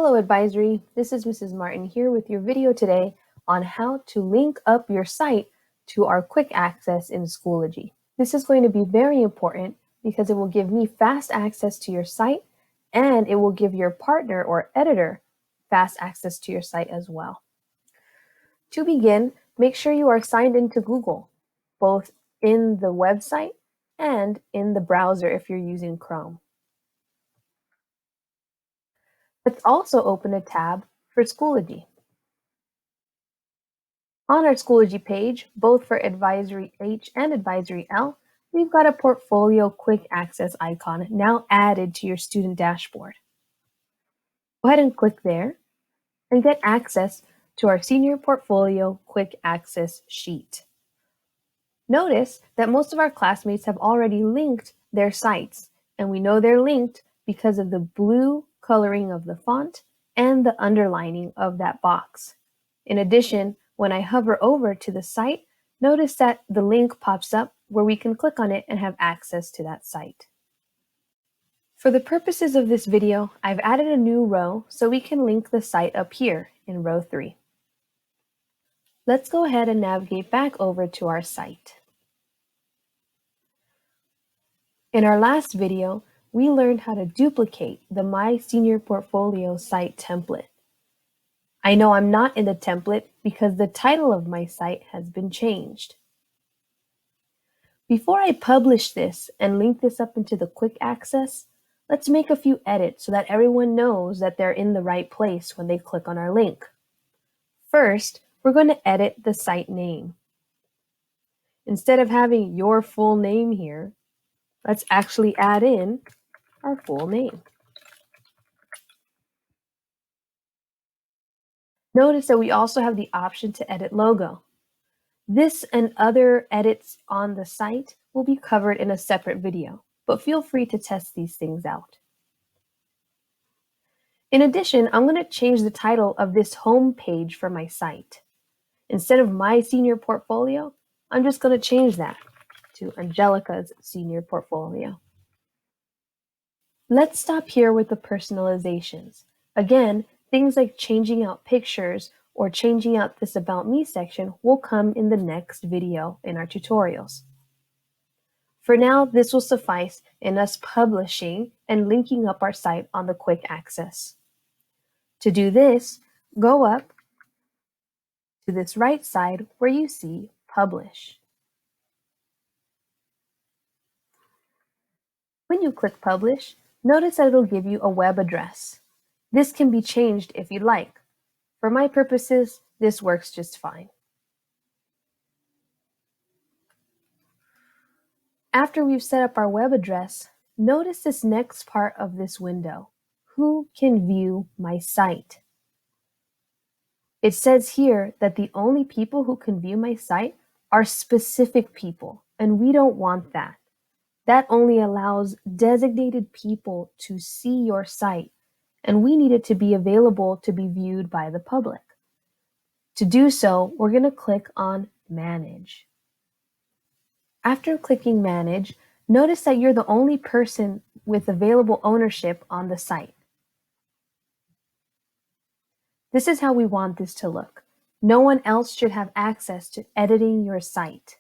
Hello Advisory, this is Mrs. Martin here with your video today on how to link up your site to our quick access in Schoology. This is going to be very important because it will give me fast access to your site and it will give your partner or editor fast access to your site as well. To begin, make sure you are signed into Google, both in the website and in the browser if you're using Chrome. Let's also open a tab for Schoology. On our Schoology page, both for Advisory H and Advisory L, we've got a Portfolio Quick Access icon now added to your student dashboard. Go ahead and click there and get access to our Senior Portfolio Quick Access sheet. Notice that most of our classmates have already linked their sites, and we know they're linked because of the blue coloring of the font and the underlining of that box. In addition, when I hover over to the site, notice that the link pops up where we can click on it and have access to that site. For the purposes of this video, I've added a new row so we can link the site up here in row 3. Let's go ahead and navigate back over to our site. In our last video, we learned how to duplicate the My Senior Portfolio site template. I know I'm not in the template because the title of my site has been changed. Before I publish this and link this up into the quick access, let's make a few edits so that everyone knows that they're in the right place when they click on our link. First, we're going to edit the site name. Instead of having your full name here, let's actually add in our full name. Notice that we also have the option to edit logo. This and other edits on the site will be covered in a separate video, but feel free to test these things out. In addition, I'm going to change the title of this home page for my site. Instead of My Senior Portfolio, I'm just going to change that to Angelica's Senior Portfolio. Let's stop here with the personalizations. Again, things like changing out pictures or changing out this About Me section will come in the next video in our tutorials. For now, this will suffice in us publishing and linking up our site on the quick access. To do this, go up to this right side where you see Publish. When you click Publish, notice that it'll give you a web address. This can be changed if you'd like. For my purposes, this works just fine. After we've set up our web address, notice this next part of this window. Who can view my site? It says here that the only people who can view my site are specific people, and we don't want that. That only allows designated people to see your site, and we need it to be available to be viewed by the public. To do so, we're going to click on Manage. After clicking Manage, notice that you're the only person with available ownership on the site. This is how we want this to look. No one else should have access to editing your site.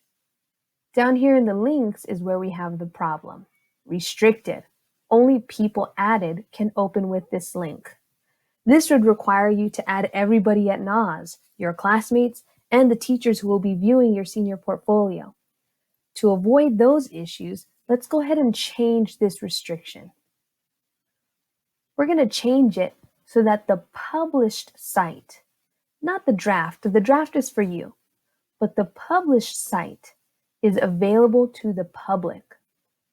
Down here in the links is where we have the problem. Restricted. Only people added can open with this link. This would require you to add everybody at NAS, your classmates, and the teachers who will be viewing your senior portfolio. To avoid those issues, let's go ahead and change this restriction. We're going to change it so that the published site, not the draft is for you, but the published site is available to the public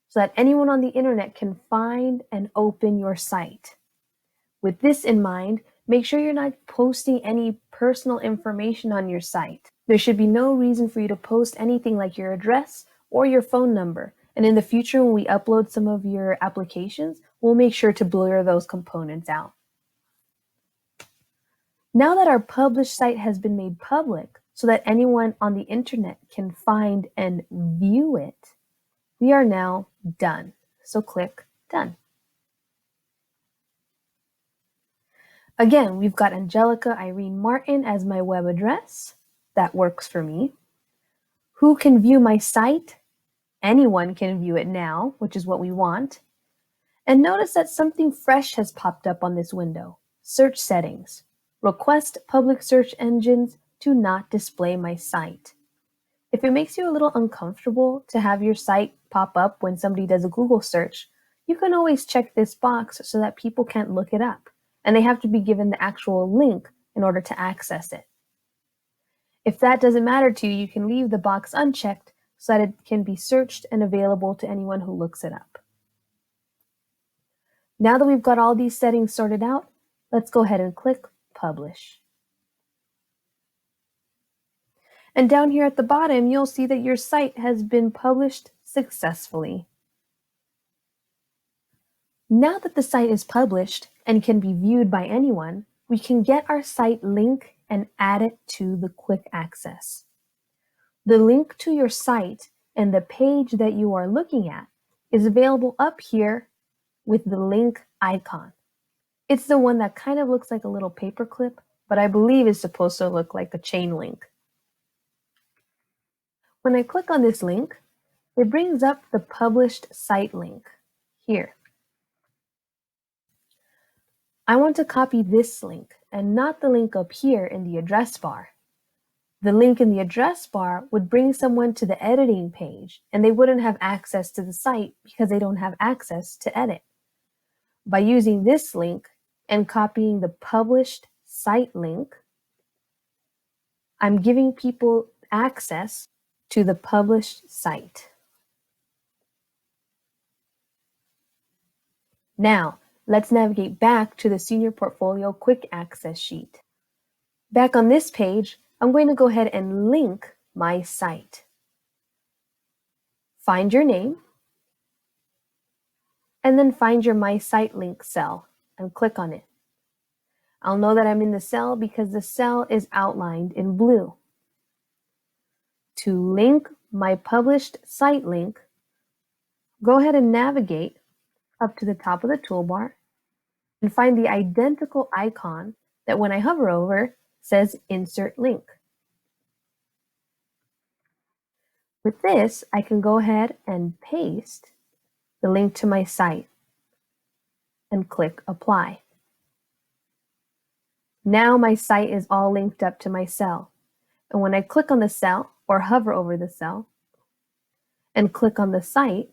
so that anyone on the internet can find and open your site. With this in mind, make sure you're not posting any personal information on your site. There should be no reason for you to post anything like your address or your phone number. And in the future, when we upload some of your applications, we'll make sure to blur those components out. Now that our published site has been made public so that anyone on the internet can find and view it, we are now done. So click Done. Again, we've got Angelica Irene Martin as my web address. That works for me. Who can view my site? Anyone can view it now, which is what we want. And notice that something fresh has popped up on this window. Search settings. Request public search engines to not display my site. If it makes you a little uncomfortable to have your site pop up when somebody does a Google search, you can always check this box so that people can't look it up, and they have to be given the actual link in order to access it. If that doesn't matter to you, you can leave the box unchecked so that it can be searched and available to anyone who looks it up. Now that we've got all these settings sorted out, let's go ahead and click Publish. And down here at the bottom, you'll see that your site has been published successfully. Now that the site is published and can be viewed by anyone, we can get our site link and add it to the quick access. The link to your site and the page that you are looking at is available up here with the link icon. It's the one that kind of looks like a little paperclip, but I believe is supposed to look like a chain link. When I click on this link, it brings up the published site link here. I want to copy this link and not the link up here in the address bar. The link in the address bar would bring someone to the editing page, and they wouldn't have access to the site because they don't have access to edit. By using this link and copying the published site link, I'm giving people access to the published site. Now, let's navigate back to the Senior Portfolio Quick Access sheet. Back on this page, I'm going to go ahead and link my site. Find your name, and then find your My Site Link cell and click on it. I'll know that I'm in the cell because the cell is outlined in blue. To link my published site link, go ahead and navigate up to the top of the toolbar and find the identical icon that when I hover over says Insert Link. With this, I can go ahead and paste the link to my site and click Apply. Now my site is all linked up to my cell. And when I click on the cell or hover over the cell and click on the site,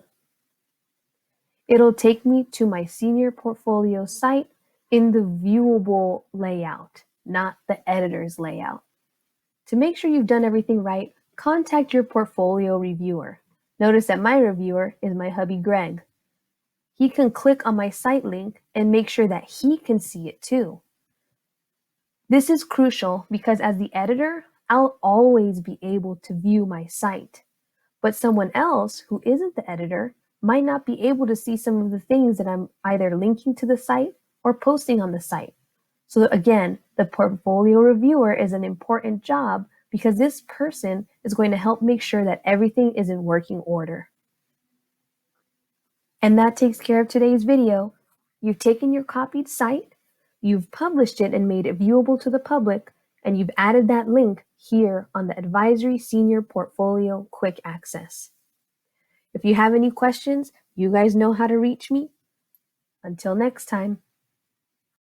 it'll take me to my Senior Portfolio site in the viewable layout, not the editor's layout. To make sure you've done everything right, contact your portfolio reviewer. Notice that my reviewer is my hubby Greg. He can click on my site link and make sure that he can see it too. This is crucial because as the editor, I'll always be able to view my site. But someone else who isn't the editor might not be able to see some of the things that I'm either linking to the site or posting on the site. So again, the portfolio reviewer is an important job because this person is going to help make sure that everything is in working order. And that takes care of today's video. You've taken your copied site, you've published it and made it viewable to the public, and you've added that link here on the Advisory Senior Portfolio Quick Access. If you have any questions, you guys know how to reach me. Until next time.